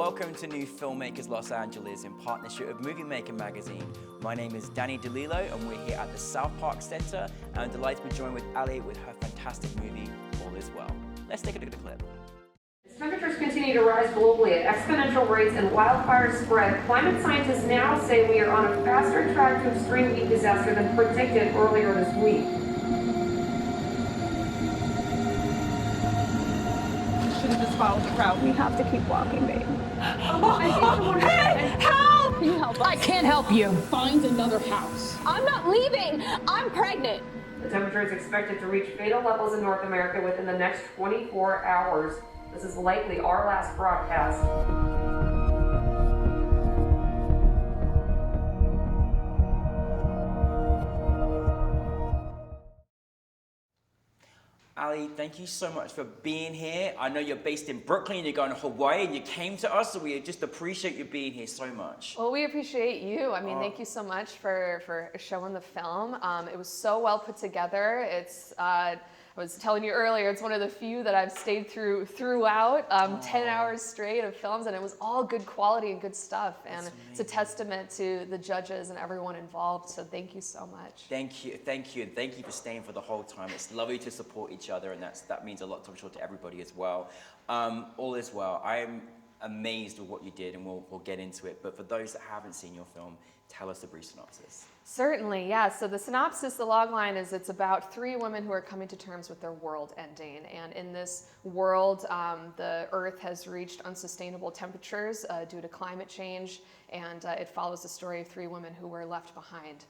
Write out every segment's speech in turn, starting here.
Welcome to New Filmmakers Los Angeles in partnership with Movie Maker magazine. My name is Danny DeLillo and we're here at the South Park Center and I'm delighted to be joined with Allie with her fantastic movie, All Is Well. Let's take a look at the clip. As temperatures continue to rise globally at exponential rates and wildfires spread, climate scientists now say we are on a faster track to extreme heat disaster than predicted earlier this week. Should have just followed the crowd. We have to keep walking, babe. Hey, help! Can you help us? I can't help you. Find another house. I'm not leaving. I'm pregnant. The temperature is expected to reach fatal levels in North America within the next 24 hours. This is likely our last broadcast. Allie, thank you so much for being here. I know you're based in Brooklyn and you're going to Hawaii and you came to us, so we just appreciate you being here so much. Well, we appreciate you. I mean, thank you so much for showing the film. It was so well put together. I was telling you earlier, it's one of the few that I've stayed throughout, 10 hours straight of films, and it was all good quality and good stuff. And it's a testament to the judges and everyone involved, so thank you so much. Thank you, and thank you for staying for the whole time. It's lovely to support each other, and that means a lot, I'm sure, to everybody as well. All Is Well. I'm amazed with what you did, and we'll get into it. But for those that haven't seen your film, tell us a brief synopsis. Certainly, yeah. So the synopsis, the logline is it's about three women who are coming to terms with their world ending. And in this world, the Earth has reached unsustainable temperatures due to climate change. And it follows the story of three women who were left behind.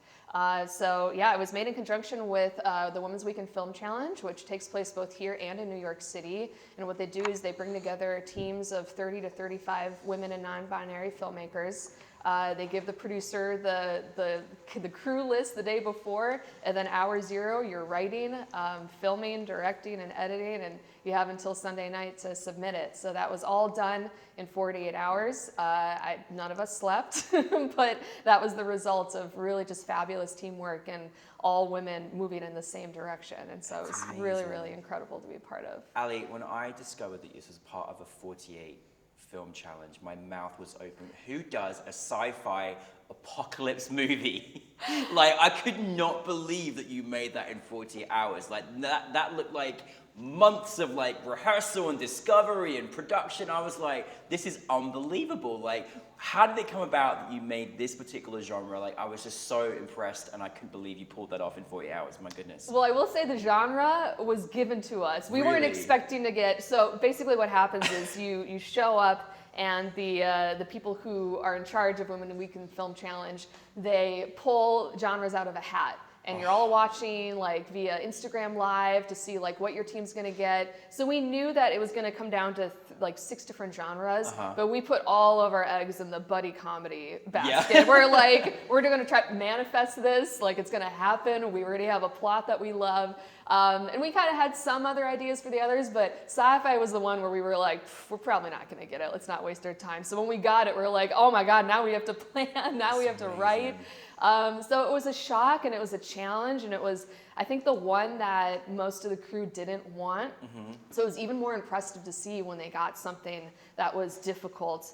So yeah, it was made in conjunction with the Women's Week in Film Challenge, which takes place both here and in New York City. And what they do is they bring together teams of 30 to 35 women and non-binary filmmakers. They give the producer the crew list the day before, and then hour zero, you're writing, filming, directing, and editing, and you have until Sunday night to submit it. So that was all done in 48 hours. None of us slept, but that was the result of really just fabulous teamwork and all women moving in the same direction. And so it was really, really incredible to be a part of. Allie, when I discovered that this was part of a 48 film challenge, my mouth was open. Who does a sci-fi apocalypse movie? Like, I could not believe that you made that in 48 hours. Like, that looked like months of like rehearsal and discovery and production. I was like, this is unbelievable. Like, how did it come about that you made this particular genre? Like, I was just so impressed and I couldn't believe you pulled that off in 48 hours, my goodness. Well, I will say the genre was given to us. We weren't expecting to get, so basically what happens is you show up and the people who are in charge of Women Week in Film Challenge, they pull genres out of a hat. And you're all watching like via Instagram Live to see like what your team's gonna get. So we knew that it was gonna come down to like 6 different genres, but we put all of our eggs in the buddy comedy basket. Yeah. We're like, we're gonna try to manifest this, like it's gonna happen. We already have a plot that we love. And we kind of had some other ideas for the others, but sci-fi was the one where we were like, we're probably not gonna get it, let's not waste our time. So when we got it, we're like, oh my God, now we have to plan, now we have to write. So it was a shock and it was a challenge, and it was, I think, the one that most of the crew didn't want. So it was even more impressive to see when they got something that was difficult,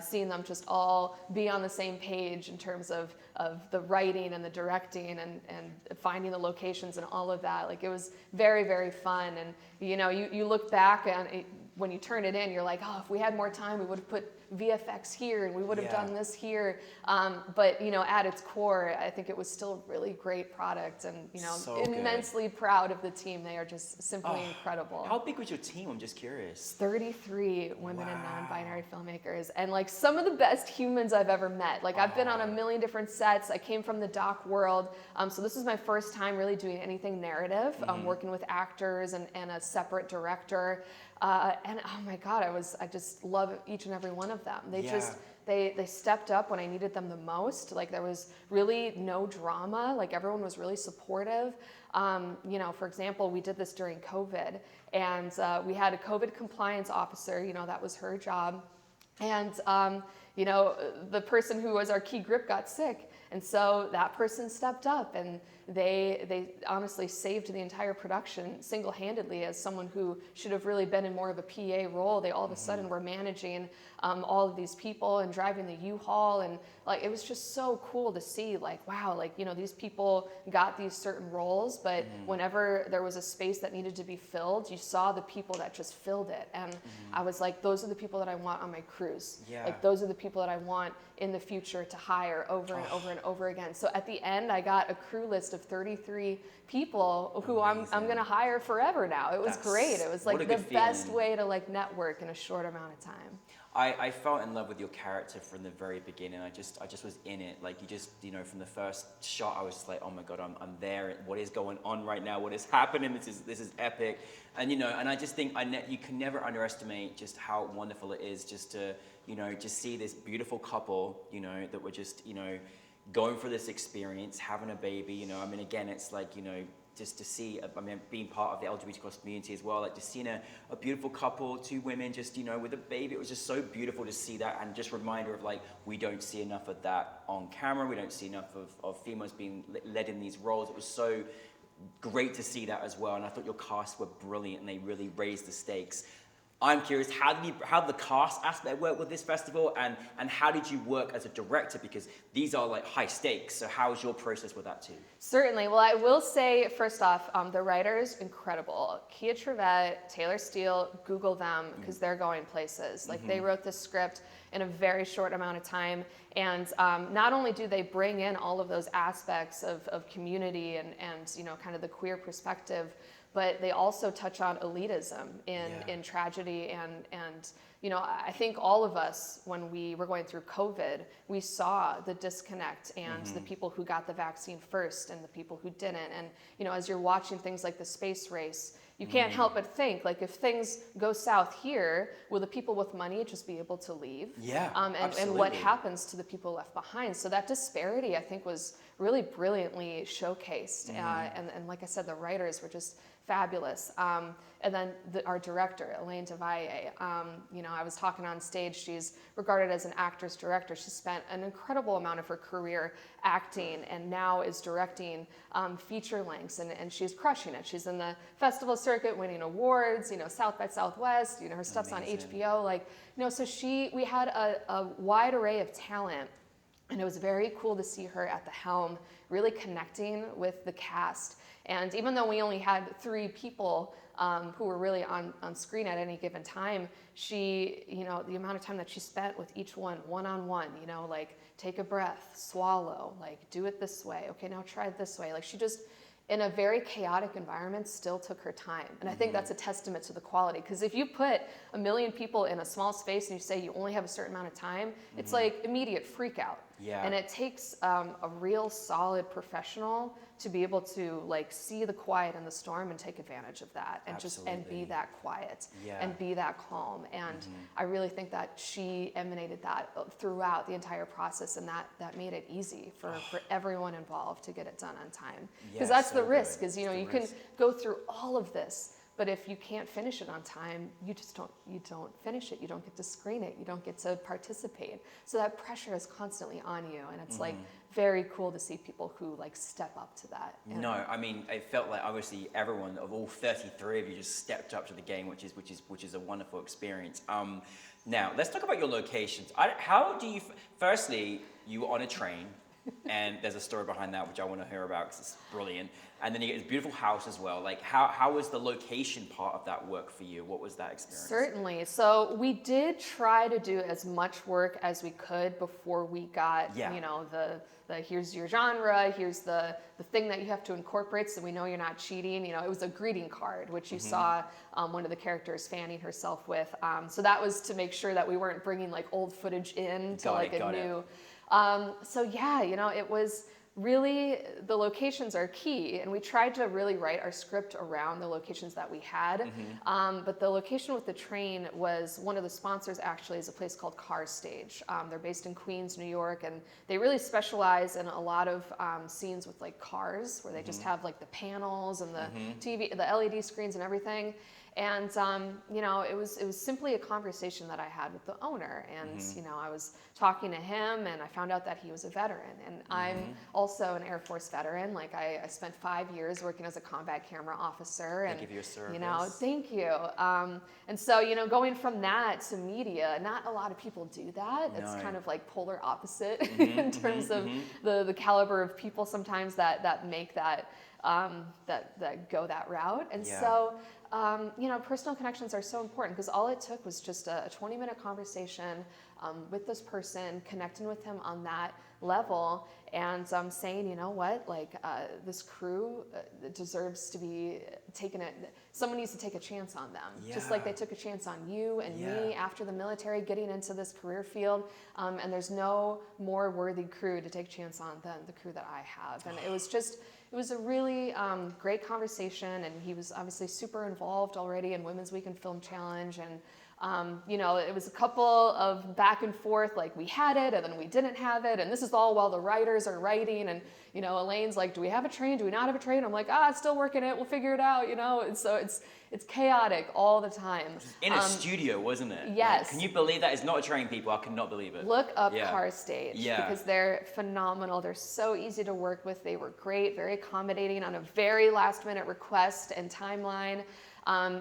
seeing them just all be on the same page in terms of the writing and the directing and finding the locations and all of that. Like, it was very, very fun. And you know, you look back and when you turn it in, you're like, oh, if we had more time, we would have put VFX here and we would have done this here. But you know, at its core, I think it was still a really great product, and you know, so immensely proud of the team. They are just simply incredible. How big was your team? I'm just curious. 33 women and non-binary filmmakers, and like some of the best humans I've ever met. Like, I've been on a million different sets. I came from the doc world, so this was my first time really doing anything narrative, working with actors and a separate director. And oh my God, I just love each and every one of them. They stepped up when I needed them the most. Like, there was really no drama. Like, everyone was really supportive. You know, for example, we did this during COVID, and we had a COVID compliance officer. You know, that was her job. And the person who was our key grip got sick. And so that person stepped up, and they honestly saved the entire production single-handedly. As someone who should have really been in more of a PA role, they all of a sudden were managing all of these people and driving the U-Haul, and like it was just so cool to see, like, wow, like, these people got these certain roles, but whenever there was a space that needed to be filled, you saw the people that just filled it. And I was like, those are the people that I want on my crews. Yeah. Like, those are the people that I want in the future to hire over and over and over again. So at the end, I got a crew list of 33 people who I'm going to hire forever now. It was great. It was like the best way to like network in a short amount of time. I felt in love with your character from the very beginning. I just was in it. Like, you just, from the first shot, I was just like, oh my God, I'm there. What is going on right now? What is happening? This is epic. And, and I just think you can never underestimate just how wonderful it is just to, just see this beautiful couple, that were just, going for this experience, having a baby, I mean, again, it's like, just to see, being part of the LGBT+ community as well, like just seeing a beautiful couple, two women just, with a baby, it was just so beautiful to see that, and just reminder of like, we don't see enough of that on camera, we don't see enough of females being led in these roles. It was so great to see that as well, and I thought your cast were brilliant, and they really raised the stakes. I'm curious, how did the cast aspect work with this festival, and how did you work as a director? Because these are like high stakes, so how was your process with that too? Certainly. Well, I will say, first off, the writers, incredible. Kia Trevette, Taylor Steele, Google them, because they're going places. Like, they wrote this script in a very short amount of time, and not only do they bring in all of those aspects of community and kind of the queer perspective, but they also touch on elitism in tragedy, and I think all of us, when we were going through COVID, we saw the disconnect and the people who got the vaccine first and the people who didn't. And as you're watching things like the space race, you can't help but think, like, if things go south here, will the people with money just be able to leave? Yeah, and what happens to the people left behind? So that disparity, I think, was really brilliantly showcased. And like I said, the writers were just fabulous. And then our director, Elaine Devalle, I was talking on stage, she's regarded as an actress director. She spent an incredible amount of her career acting, and now is directing feature lengths, and she's crushing it. She's in the festival circuit, winning awards, South by Southwest, her stuff's Amazing. on HBO, so we had a wide array of talent. And it was very cool to see her at the helm, really connecting with the cast. And even though we only had 3 people who were really on screen at any given time, she, the amount of time that she spent with each one-on-one, like, take a breath, swallow, like, do it this way, okay, now try it this way. Like, she just, in a very chaotic environment, still took her time. And I think that's a testament to the quality, because if you put 1 million people in a small space and you say you only have a certain amount of time, it's like immediate freak out. Yeah. And it takes a real solid professional to be able to like see the quiet in the storm and take advantage of that, and and be that quiet and be that calm. And I really think that she emanated that throughout the entire process, and that made it easy for everyone involved to get it done on time. Because that's the risk, is you can go through all of this, but if you can't finish it on time, you don't finish it. You don't get to screen it. You don't get to participate. So that pressure is constantly on you, and it's like very cool to see people who like step up to that. No, I mean, it felt like obviously everyone, of all 33 of you, just stepped up to the game, which is a wonderful experience. Now let's talk about your locations. How do you? Firstly, you were on a train. And there's a story behind that which I want to hear about because it's brilliant. And then you get this beautiful house as well. Like, how was the location part of that work for you? What was that experience? Certainly. So we did try to do as much work as we could before we got, the here's your genre, here's the thing that you have to incorporate so we know you're not cheating. It was a greeting card, which you saw one of the characters fanning herself with. So that was to make sure that we weren't bringing like old footage in to like a new... it was really, the locations are key, and we tried to really write our script around the locations that we had. But the location with the train was one of the sponsors, actually, is a place called Car Stage. They're based in Queens, New York, and they really specialize in a lot of scenes with like cars, where they just have like the panels and the TV, the LED screens and everything. And you know, it was simply a conversation that I had with the owner, and you know, I was talking to him, and I found out that he was a veteran, and I'm also an Air Force veteran. Like I spent 5 years working as a combat camera officer, and Thank you for your service. you know, thank you. And so you know, going from that to media, not a lot of people do that. It's kind of like polar opposite in terms of the caliber of people sometimes that make that that go that route. And so you know, personal connections are so important, because all it took was just a 20-minute conversation with this person, connecting with him on that level, and saying, you know what, like this crew deserves to be taken. Someone needs to take a chance on them, just like they took a chance on you and me after the military, getting into this career field. And there's no more worthy crew to take a chance on than the crew that I have. And it was a really great conversation, and he was obviously super involved already in Women's Week and Film Challenge, and you know, it was a couple of back and forth, like we had it and then we didn't have it, and this is all while the writers are writing, and you know, Elaine's like, do we have a train, do we not have a train? I'm like, still working it, we'll figure it out, you know. And so it's chaotic all the time. In a studio, wasn't it? Yes. Like, can you believe that? It's not a train, people. I cannot believe it. Look up Car Stage, because they're phenomenal. They're so easy to work with. They were great, very accommodating on a very last minute request and timeline.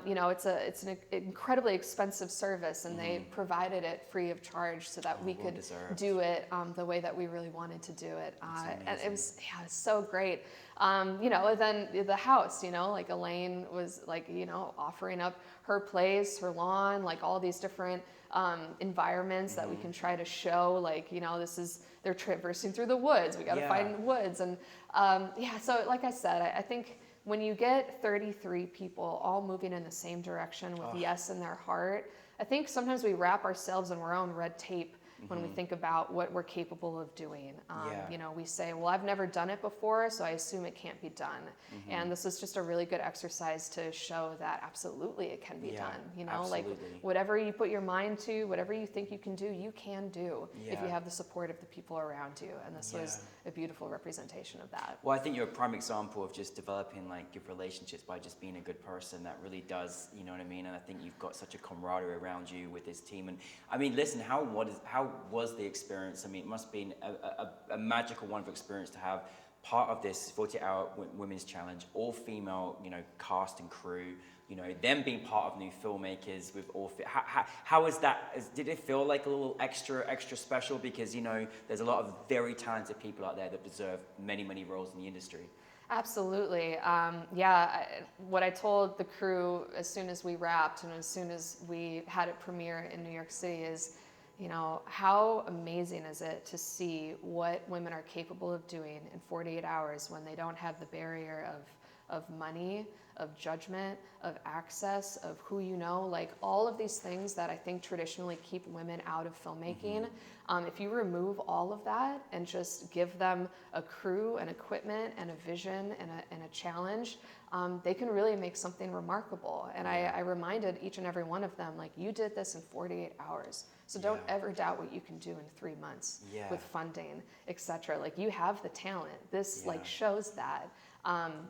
You know, it's an incredibly expensive service, and they provided it free of charge so that we could do it the way that we really wanted to do it. And it was so great. You know, and then the house, you know, like Elaine was like, you know, offering up her place, her lawn, like all these different environments that we can try to show, like, you know, they're traversing through the woods. We got to find woods. And so like I said, I think when you get 33 people all moving in the same direction with yes in their heart, I think sometimes we wrap ourselves in our own red tape when we think about what we're capable of doing. You know, we say, well, I've never done it before, so I assume it can't be done. And this is just a really good exercise to show that absolutely it can be done. You know, like whatever you put your mind to, whatever you think you can do, you can do if you have the support of the people around you. And this was a beautiful representation of that. Well, I think you're a prime example of just developing like good relationships by just being a good person. That really does, you know what I mean? And I think you've got such a camaraderie around you with this team. And I mean, listen, how was the experience? I mean, it must have been a magical, wonderful experience to have part of this 48-hour women's challenge, all female, you know, cast and crew, you know, them being part of New Filmmakers with all. How is that? Did it feel like a little extra special? Because, you know, there's a lot of very talented people out there that deserve many roles in the industry. Absolutely. What I told the crew as soon as we wrapped and as soon as we had it premiere in New York City is, you know, how amazing is it to see what women are capable of doing in 48 hours when they don't have the barrier of money, of judgment, of access, of who you know, like all of these things that I think traditionally keep women out of filmmaking. If you remove all of that and just give them a crew and equipment and a vision and a challenge, they can really make something remarkable. And I reminded each and every one of them, like, you did this in 48 hours. So don't ever doubt what you can do in 3 months with funding, etc. Like, you have the talent. This like shows that.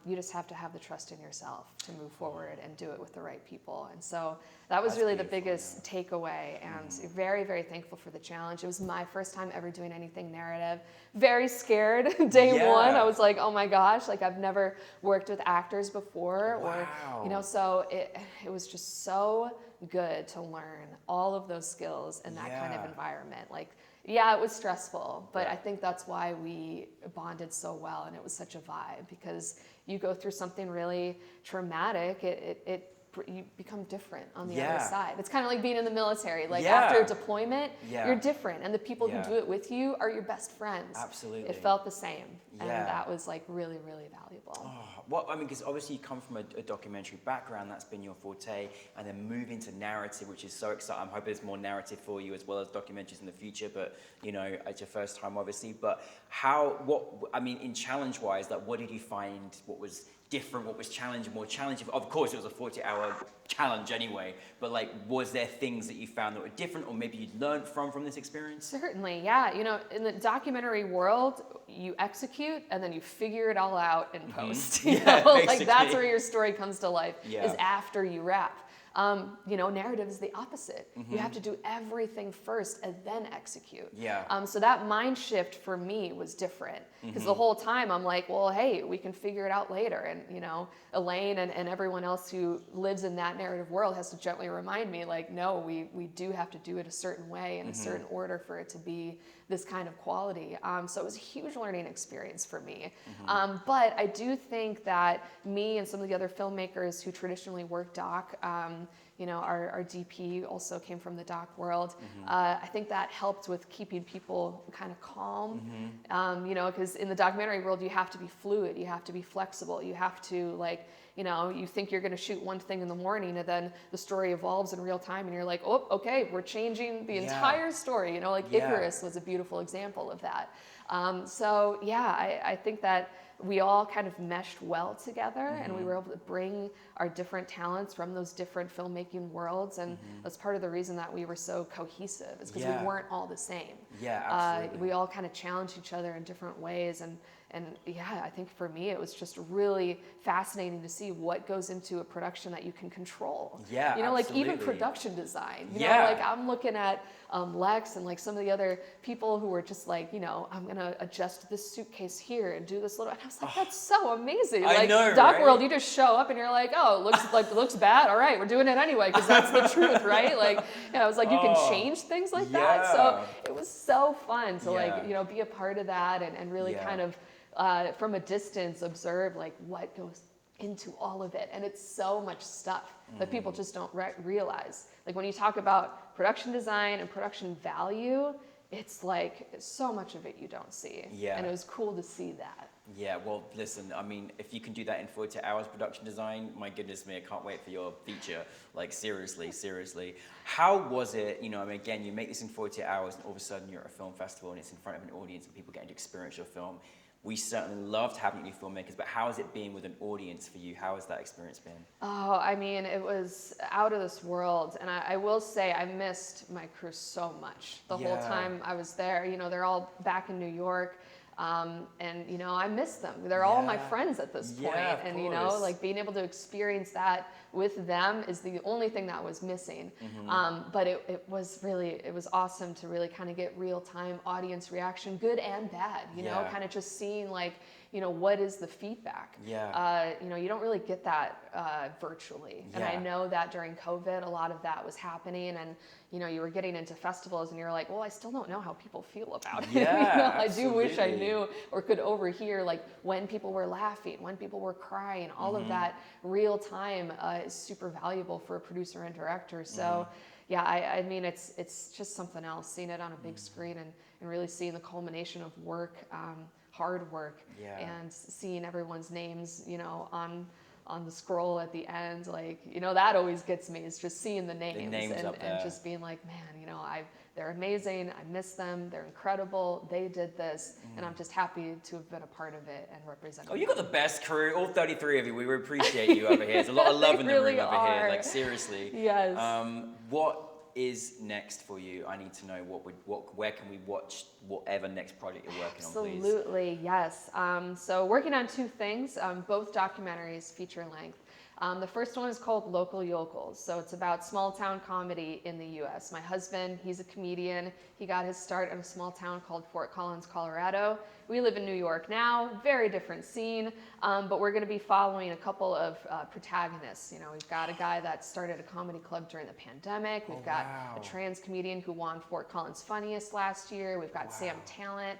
You just have to have the trust in yourself to move forward and do it with the right people. And so that was really the biggest takeaway, and very, very thankful for the challenge. It was my first time ever doing anything narrative. Very scared day one. I was like, oh my gosh, like I've never worked with actors before, or, you know, so it was just so good to learn all of those skills in that kind of environment. Like, it was stressful, but I think that's why we bonded so well, and it was such a vibe, because you go through something really traumatic, you become different on the other side. It's kind of like being in the military. Like after a deployment, you're different, and the people who do it with you are your best friends. Absolutely. It felt the same, and that was like really, really valuable. Oh, well, I mean, because obviously you come from a documentary background, that's been your forte, and then move into narrative, which is so exciting. I'm hoping there's more narrative for you as well as documentaries in the future, but, you know, it's your first time, obviously. But in challenge-wise, like, what did you find, what was different, what was challenging, more challenging? Of course, it was a 40-hour challenge anyway, but like, was there things that you found that were different, or maybe you'd learned from this experience? Certainly, yeah. You know, in the documentary world, you execute and then you figure it all out in post. You know? Like, that's where your story comes to life, is after you wrap. Narrative is the opposite. You have to do everything first and then execute. Yeah. So that mind shift for me was different, because the whole time I'm like, well, hey, we can figure it out later. And, Elaine and everyone else who lives in that narrative world has to gently remind me, like, no, we do have to do it a certain way in a certain order for it to be this kind of quality. So it was a huge learning experience for me. But I do think that me and some of the other filmmakers who traditionally work doc, our DP also came from the doc world. I think that helped with keeping people kind of calm, because in the documentary world, you have to be fluid, you have to be flexible, you have to you think you're going to shoot one thing in the morning and then the story evolves in real time and you're like, oh, okay, we're changing the entire story. Icarus was a beautiful example of that. I think that we all kind of meshed well together, and we were able to bring our different talents from those different filmmaking worlds, and that's part of the reason that we were so cohesive, is because we weren't all the same. Yeah, absolutely. We all kind of challenged each other in different ways, and I think for me it was just really fascinating to see what goes into a production that you can control. Yeah, absolutely. Even production design. I'm looking at Lex and some of the other people who were just like, I'm gonna adjust this suitcase here and do this little. And I was like, that's so amazing. I know, Doc right? World, you just show up and you're like, oh, it looks bad. All right, we're doing it anyway because that's the truth, right? I was like, you can change things like that. So it was so fun to be a part of that and really kind of from a distance observe what goes into all of it. And it's so much stuff that people just don't realize. When you talk about production design and production value, it's so much of it you don't see. Yeah. And it was cool to see that. Yeah, well, listen, I mean, if you can do that in 40 hours production design, my goodness me, I can't wait for your feature. Seriously. How was it, again, you make this in 40 hours and all of a sudden you're at a film festival and it's in front of an audience and people getting to experience your film. We certainly loved having new filmmakers, but how has it been with an audience for you? How has that experience been? Oh, it was out of this world. And I will say I missed my crew so much the whole time I was there. They're all back in New York. I miss them. They're all my friends at this point. And, being able to experience that with them is the only thing that was missing. But it was awesome to really kind of get real time audience reaction, good and bad, kind of just seeing what is the feedback? You don't really get that virtually. And I know that during COVID, a lot of that was happening, and you were getting into festivals and you're like, well, I still don't know how people feel about it. I do wish I knew or could overhear when people were laughing, when people were crying, all of that real time is super valuable for a producer and director. So it's just something else, seeing it on a big screen and really seeing the culmination of work, hard work, and seeing everyone's names, on the scroll at the end, that always gets me, is just seeing the names and just being like, man, they're amazing. I miss them. They're incredible. They did this, and I'm just happy to have been a part of it and represent. Oh, you got the best crew, all 33 of you. We appreciate you over here. There's a lot of love in the room over here. Seriously. Yes. What is next for you? I need to know where can we watch whatever next project you're working on, please? Absolutely, yes. So working on two things, both documentaries, feature length. The first one is called Local Yokels. So it's about small town comedy in the US. My husband, he's a comedian. He got his start in a small town called Fort Collins, Colorado. We live in New York now, very different scene, but we're gonna be following a couple of protagonists. We've got a guy that started a comedy club during the pandemic. We've got a trans comedian who won Fort Collins Funniest last year. We've got Sam Talent,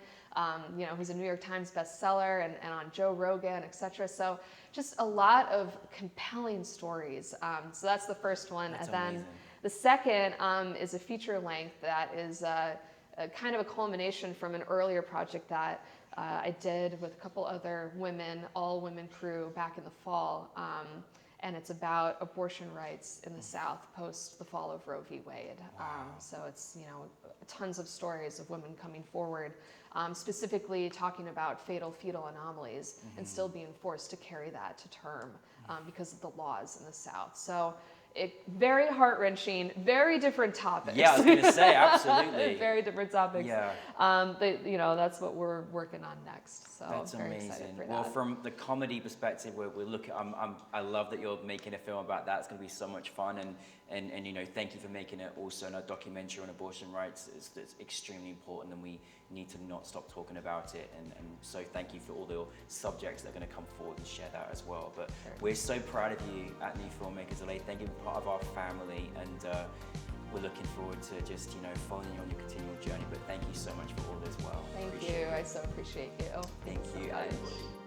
who's a New York Times bestseller and on Joe Rogan, etc. So just a lot of compelling stories. So that's the first one. That's and then amazing. The second is a feature length that is a kind of a culmination from an earlier project that I did with a couple other women, all women crew back in the fall. And it's about abortion rights in the South post the fall of Roe v. Wade. So it's, tons of stories of women coming forward, specifically talking about fatal fetal anomalies and still being forced to carry that to term because of the laws in the South. So very heart-wrenching, very different topics. Yeah, I was gonna say, absolutely. Very different topics. Yeah. That's what we're working on next. So That's I'm very amazing. excited for Well, that. from the comedy perspective, we're looking. I love that you're making a film about that. It's going to be so much fun, and thank you for making it also in a documentary on abortion rights. It's extremely important, and we need to not stop talking about it. And so thank you for all the subjects that are going to come forward and share that as well. But we're so proud of you at New Filmmakers LA. Thank you for being part of our family, and we're looking forward to just following you on your continual journey. But thank you so much for all as well. Thank Appreciate you. it. I so appreciate you. Thank Thanks so you, much. Allie.